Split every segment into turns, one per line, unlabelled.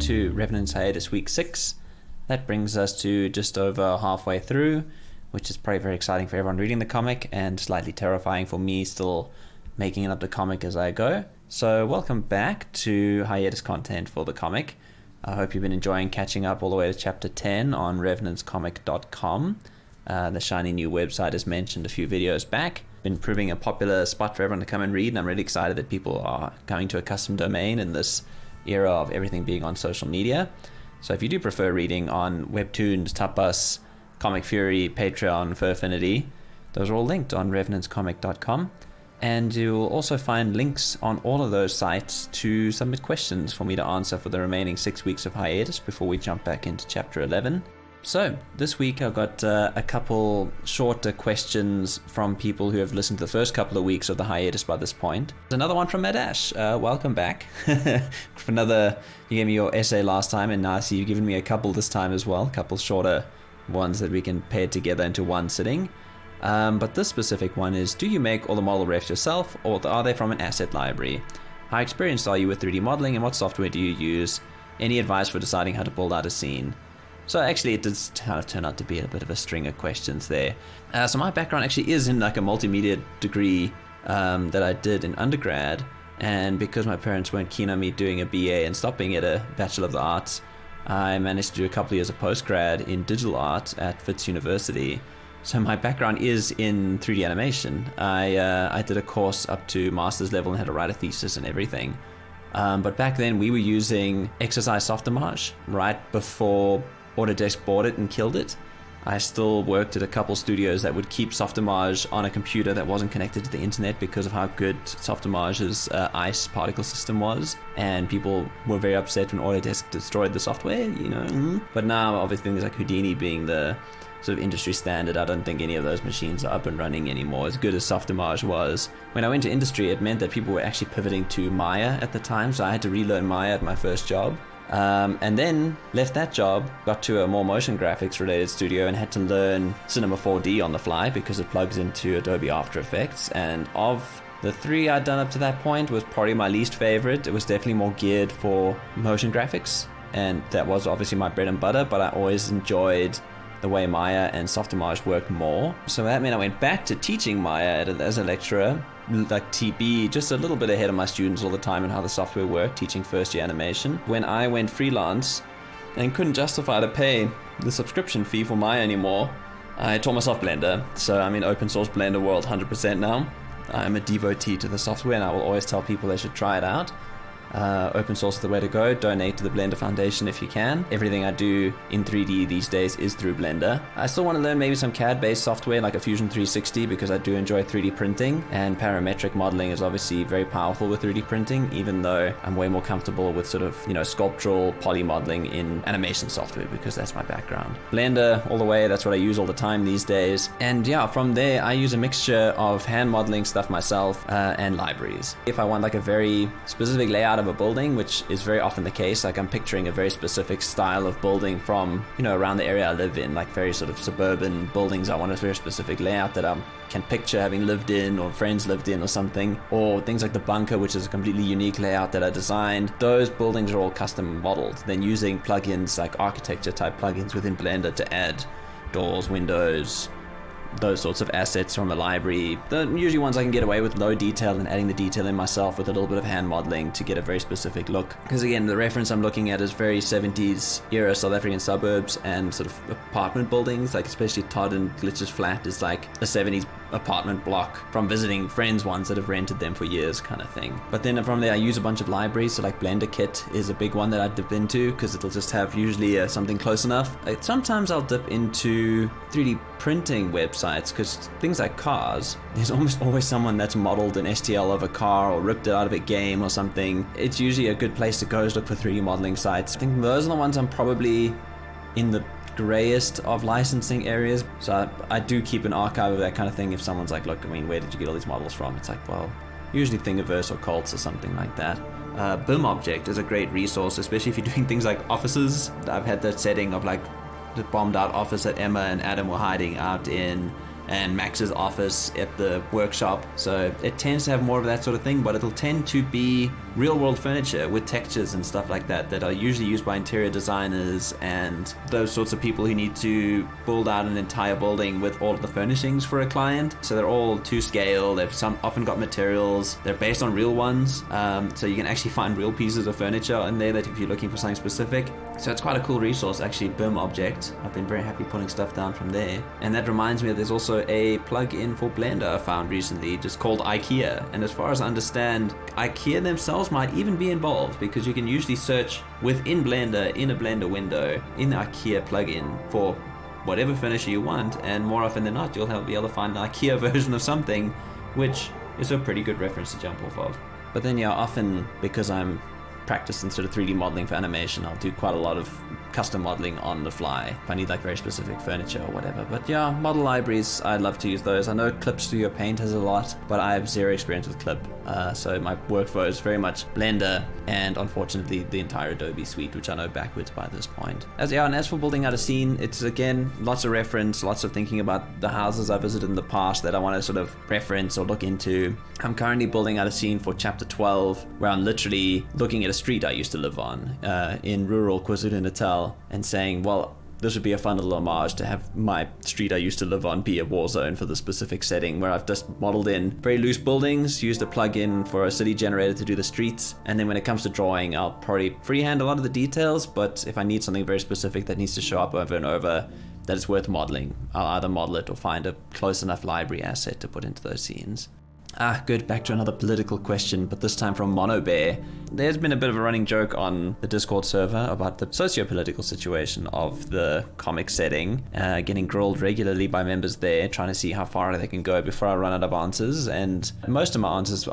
to Revenants Hiatus Week 6. That brings us to just over halfway through, which is probably very exciting for everyone reading the comic and slightly terrifying for me still making up the comic as I go. So welcome back to hiatus content for the comic. I hope you've been enjoying catching up all the way to chapter 10 on revenantscomic.com. The shiny new website as mentioned a few videos back. Been proving a popular spot for everyone to come and read, and I'm really excited that people are coming to a custom domain in this era of everything being on social media. So if you do prefer reading on Webtoons, Tapas, Comic Fury, Patreon, Furfinity, those are all linked on revenantscomic.com. And you'll also find links on all of those sites to submit questions for me to answer for the remaining 6 weeks of hiatus before we jump back into chapter 11. So this week I've got a couple shorter questions from people who have listened to the first couple of weeks of the hiatus by this point. There's another one from Madash. Welcome back. For another, you gave me your essay last time, and now I see you've given me a couple this time as well. A couple shorter ones that we can pair together into one sitting. But this specific one is, do you make all the model refs yourself, or are they from an asset library? How experienced are you with 3D modeling, and what software do you use? Any advice for deciding how to build out a scene? So actually it does kind of turn out to be a bit of a string of questions there. So my background actually is in like a multimedia degree that I did in undergrad, and because my parents weren't keen on me doing a BA and stopping at a Bachelor of the Arts, I managed to do a couple of years of postgrad in digital art at Wits University. So my background is in 3D animation. I did a course up to master's level and had to write a thesis and everything. But back then we were using exercise Softimage right before Autodesk bought it and killed it. I still worked at a couple studios that would keep Softimage on a computer that wasn't connected to the internet because of how good Softimage's ICE particle system was, and people were very upset when Autodesk destroyed the software, you know. But now obviously things like Houdini being the sort of industry standard, I don't think any of those machines are up and running anymore as good as Softimage was. When I went to industry, it meant that people were actually pivoting to Maya at the time, so I had to relearn Maya at my first job. And then left that job, got to a more motion graphics related studio and had to learn Cinema 4D on the fly because it plugs into Adobe After Effects. And of the three I'd done up to that point, was probably my least favorite. It was definitely more geared for motion graphics, and that was obviously my bread and butter, but I always enjoyed the way Maya and Softimage worked more. So that meant I went back to teaching Maya as a lecturer, like TB, just a little bit ahead of my students all the time and how the software worked, teaching first year animation. When I went freelance and couldn't justify to pay the subscription fee for Maya anymore, I taught myself Blender. So I'm in open source Blender world 100% now. I'm a devotee to the software, and I will always tell people they should try it out. Open source is the way to go. Donate to the Blender Foundation if you can. Everything I do in 3D these days is through Blender. I still want to learn maybe some CAD-based software like a Fusion 360 because I do enjoy 3D printing, and parametric modeling is obviously very powerful with 3D printing, even though I'm way more comfortable with sort of, you know, sculptural poly modeling in animation software because that's my background. Blender all the way, that's what I use all the time these days. And yeah, from there I use a mixture of hand modeling stuff myself and libraries. If I want like a very specific layout of a building, which is very often the case, like I'm picturing a very specific style of building from, you know, around the area I live in, like very sort of suburban buildings. I want a very specific layout that I can picture having lived in or friends lived in or something, or things like the bunker, which is a completely unique layout that I designed. Those buildings are all custom modeled, then using plugins like architecture type plugins within Blender to add doors, windows, those sorts of assets from a library. The usually ones I can get away with low detail and adding the detail in myself with a little bit of hand modeling to get a very specific look. Because again, the reference I'm looking at is very 70s era South African suburbs and sort of apartment buildings, like especially Todd and Glitch's flat is like a 70s apartment block from visiting friends ones that have rented them for years kind of thing. But then from there I use a bunch of libraries, so like Blender Kit is a big one that I dip into because it'll just have usually something close enough. Sometimes I'll dip into 3D printing websites because things like cars, there's almost always someone that's modeled an STL of a car or ripped it out of a game or something. It's usually a good place to go is look for 3D modeling sites. I think those are the ones I'm probably in the grayest of licensing areas. So I do keep an archive of that kind of thing. If someone's like, look, I mean, where did you get all these models from? It's like, well, usually Thingiverse or Cults or something like that. BIM Object is a great resource, especially if you're doing things like offices. I've had that setting of like the bombed out office that Emma and Adam were hiding out in and Max's office at the workshop. So it tends to have more of that sort of thing, but it'll tend to be real world furniture with textures and stuff like that that are usually used by interior designers and those sorts of people who need to build out an entire building with all of the furnishings for a client. So they're all to scale. They've often got materials. They're based on real ones. So you can actually find real pieces of furniture in there that if you're looking for something specific. So it's quite a cool resource, actually, BIM Object. I've been very happy pulling stuff down from there. And that reminds me that there's also a plug-in for Blender I found recently, just called IKEA. And as far as I understand, IKEA themselves might even be involved, because you can usually search within Blender, in a Blender window, in the IKEA plugin for whatever furniture you want, and more often than not, you'll be able to find an IKEA version of something, which is a pretty good reference to jump off of. But then, yeah, often, because I'm practicing sort of 3D modeling for animation, I'll do quite a lot of custom modeling on the fly if I need like very specific furniture or whatever. But yeah, model libraries, I'd love to use those. I know Clip Studio Paint has a lot, but I have zero experience with Clip. So my workflow is very much Blender and unfortunately the entire Adobe suite, which I know backwards by this point. And as for building out a scene, it's again lots of reference, lots of thinking about the houses I visited in the past that I want to sort of reference or look into. I'm currently building out a scene for chapter 12 where I'm literally looking at a street I used to live on in rural KwaZulu-Natal and saying, well, this would be a fun little homage to have my street I used to live on be a war zone for the specific setting, where I've just modeled in very loose buildings, used a plug-in for a city generator to do the streets, and then when it comes to drawing, I'll probably freehand a lot of the details, but if I need something very specific that needs to show up over and over, that it's worth modeling, I'll either model it or find a close enough library asset to put into those scenes. Good, back to another political question, but this time from Monobear. There's been a bit of a running joke on the Discord server about the socio-political situation of the comic setting, getting grilled regularly by members there, trying to see how far they can go before I run out of answers, and most of my answers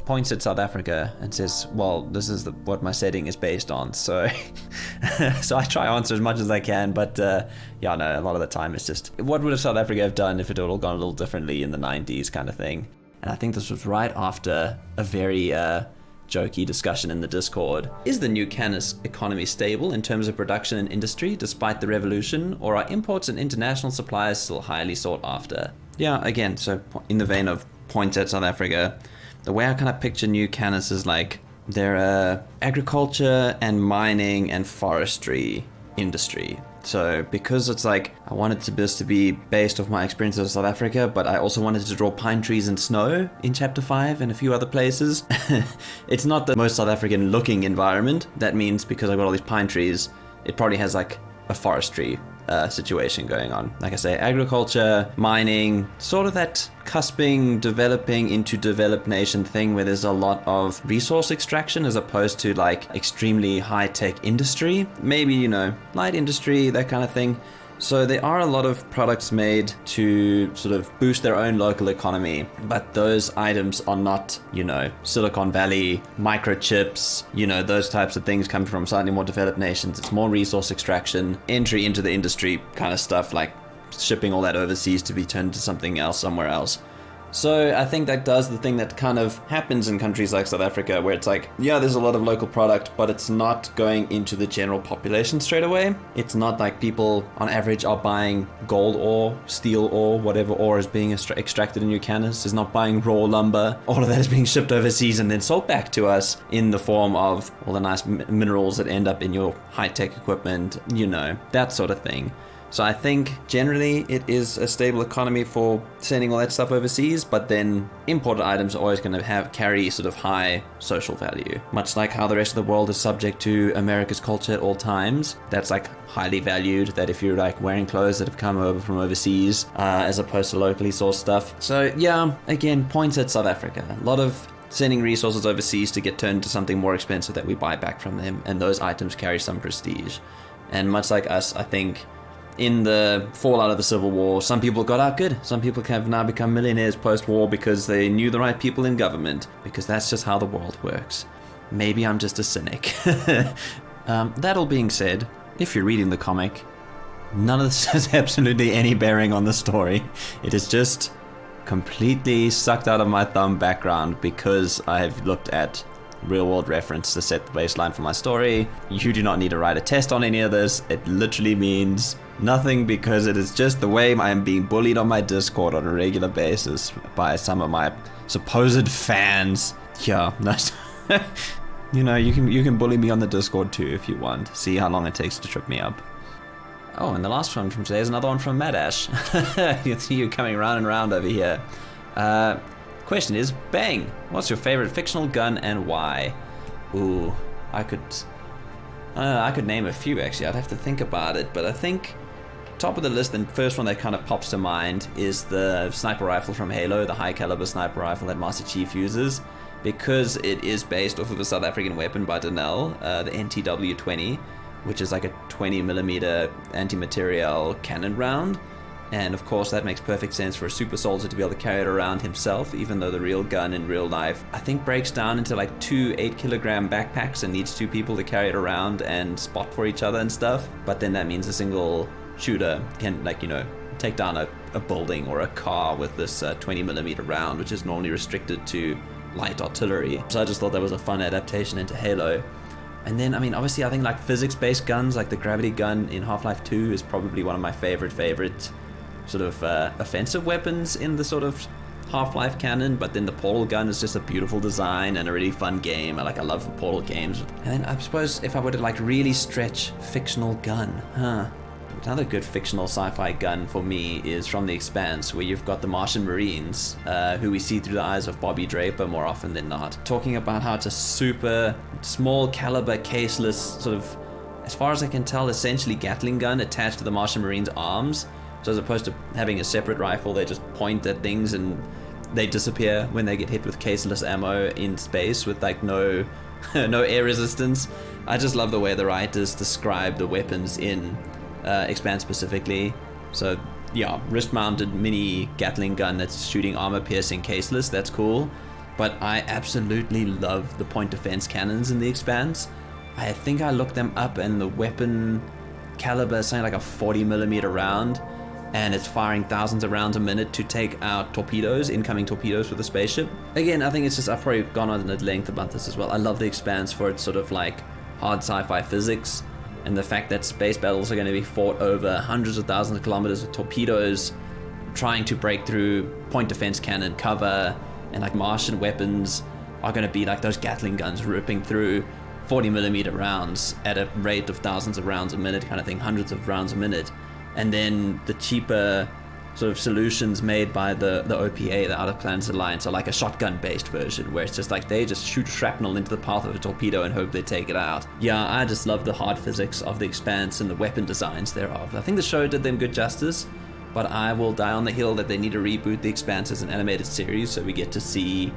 points at South Africa and says, well, this is what my setting is based on, so so I try to answer as much as I can, but yeah, no, a lot of the time it's just, what would South Africa have done if it had all gone a little differently in the 90s kind of thing. And I think this was right after a very jokey discussion in the Discord. Is the new Canis economy stable in terms of production and industry despite the revolution, or are imports and international suppliers still highly sought after? Yeah, again, so in the vein of points at South Africa, the way I kind of picture new Canis is like they're agriculture and mining and forestry industry. So because it's like, I wanted this to be based off my experiences of South Africa, but I also wanted to draw pine trees and snow in chapter 5 and a few other places. It's not the most South African looking environment. That means because I've got all these pine trees, it probably has like a forestry situation going on. Like I say, agriculture, mining, sort of that cusping, developing into developed nation thing where there's a lot of resource extraction as opposed to like extremely high-tech industry. Maybe, you know, light industry, that kind of thing. So there are a lot of products made to sort of boost their own local economy, but those items are not, you know, Silicon Valley, microchips, you know, those types of things come from slightly more developed nations. It's more resource extraction, entry into the industry kind of stuff, like shipping all that overseas to be turned to something else somewhere else. So I think that does the thing that kind of happens in countries like South Africa, where it's like, yeah, there's a lot of local product, but it's not going into the general population straight away. It's not like people on average are buying gold ore, steel ore, whatever ore is being extracted in New Canis, is not buying raw lumber. All of that is being shipped overseas and then sold back to us in the form of all the nice minerals that end up in your high-tech equipment, you know, that sort of thing. So I think generally it is a stable economy for sending all that stuff overseas, but then imported items are always going to carry sort of high social value. Much like how the rest of the world is subject to America's culture at all times. That's like highly valued, that if you're like wearing clothes that have come over from overseas as opposed to locally sourced stuff. So yeah, again, points at South Africa. A lot of sending resources overseas to get turned into something more expensive that we buy back from them, and those items carry some prestige. And much like us, I think in the fallout of the Civil War, some people got out good. Some people have now become millionaires post-war because they knew the right people in government, because that's just how the world works. Maybe I'm just a cynic. That all being said, if you're reading the comic, none of this has absolutely any bearing on the story. It is just completely sucked out of my thumb background because I've looked at real-world reference to set the baseline for my story. You do not need to write a test on any of this. It literally means Nothing, because it is just the way I am being bullied on my Discord on a regular basis by some of my supposed fans. Yeah, nice. You know, you can bully me on the Discord too if you want. See how long it takes to trip me up. Oh, and the last one from today is another one from Madash. You see you coming round and round over here. Question is, bang, what's your favorite fictional gun and why? Ooh, I could name a few actually. I'd have to think about it, but I think top of the list and first one that kind of pops to mind is the sniper rifle from Halo, the high caliber sniper rifle that Master Chief uses, because it is based off of a South African weapon by Donnell, the NTW-20, which is like a 20mm anti-material cannon round. And of course that makes perfect sense for a super soldier to be able to carry it around himself, even though the real gun in real life I think breaks down into like 2 8-kilogram backpacks and needs 2 people to carry it around and spot for each other and stuff. But then that means a single shooter can, like, you know, take down a building or a car with this 20mm round, which is normally restricted to light artillery. So I just thought that was a fun adaptation into Halo. And then, I mean, obviously I think like physics-based guns, like the gravity gun in Half-Life 2 is probably one of my favorite sort of offensive weapons in the sort of Half-Life canon. But then the Portal gun is just a beautiful design and a really fun game. I love the Portal games. And then I suppose if I were to like really stretch fictional gun, another good fictional sci-fi gun for me is from The Expanse, where you've got the Martian Marines, who we see through the eyes of Bobby Draper more often than not, talking about how it's a super small caliber, caseless, sort of, as far as I can tell, essentially Gatling gun attached to the Martian Marines' arms. So as opposed to having a separate rifle, they just point at things and they disappear when they get hit with caseless ammo in space with like no air resistance. I just love the way the writers describe the weapons in Expanse specifically. So yeah, wrist-mounted mini Gatling gun that's shooting armor-piercing caseless, that's cool. But I absolutely love the point defense cannons in The Expanse. I think I looked them up and the weapon caliber is something like a 40mm round, and it's firing thousands of rounds a minute to take out torpedoes, incoming torpedoes for the spaceship. Again, I think it's just, I've probably gone on at length about this as well. I love The Expanse for its sort of like hard sci-fi physics, and the fact that space battles are going to be fought over hundreds of thousands of kilometers with torpedoes trying to break through point defense cannon cover, and like Martian weapons are going to be like those Gatling guns ripping through 40mm rounds at a rate of thousands of rounds a minute kind of thing, hundreds of rounds a minute. And then the cheaper sort of solutions made by the OPA, the Out of Planets Alliance, are like a shotgun-based version, where it's just like they just shoot shrapnel into the path of a torpedo and hope they take it out. Yeah, I just love the hard physics of The Expanse and the weapon designs thereof. I think the show did them good justice, but I will die on the hill that they need to reboot The Expanse as an animated series so we get to see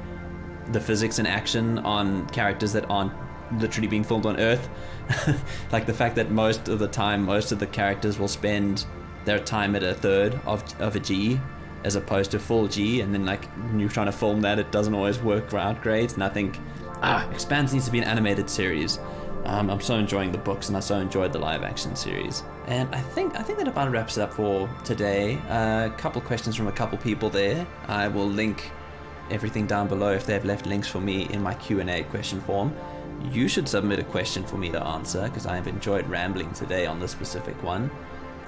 the physics in action on characters that aren't literally being filmed on Earth. Like the fact that most of the time, most of the characters will spend their time at a third of a G as opposed to full G, and then like when you're trying to film that, it doesn't always work out great. And I think Expanse needs to be an animated series. I'm so enjoying the books, and I so enjoyed the live action series. And I think that about wraps it up for today. A couple questions from a couple people there. I will link everything down below if they've left links for me in my Q&A question form. You should submit a question for me to answer, because I have enjoyed rambling today on this specific one.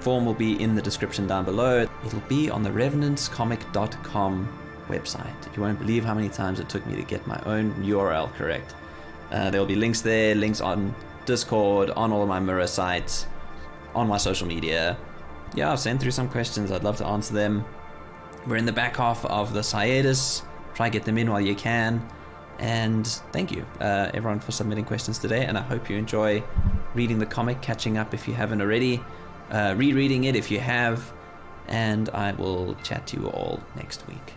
Form will be in the description down below. It'll be on the revenantscomic.com website. You won't believe how many times it took me to get my own URL correct. There'll be links there, links on Discord, on all of my mirror sites, on my social media. Yeah, I've sent through some questions. I'd love to answer them. We're in the back half of this hiatus. Try to get them in while you can. And thank you, everyone, for submitting questions today. And I hope you enjoy reading the comic, catching up if you haven't already, rereading it if you have. And I will chat to you all next week.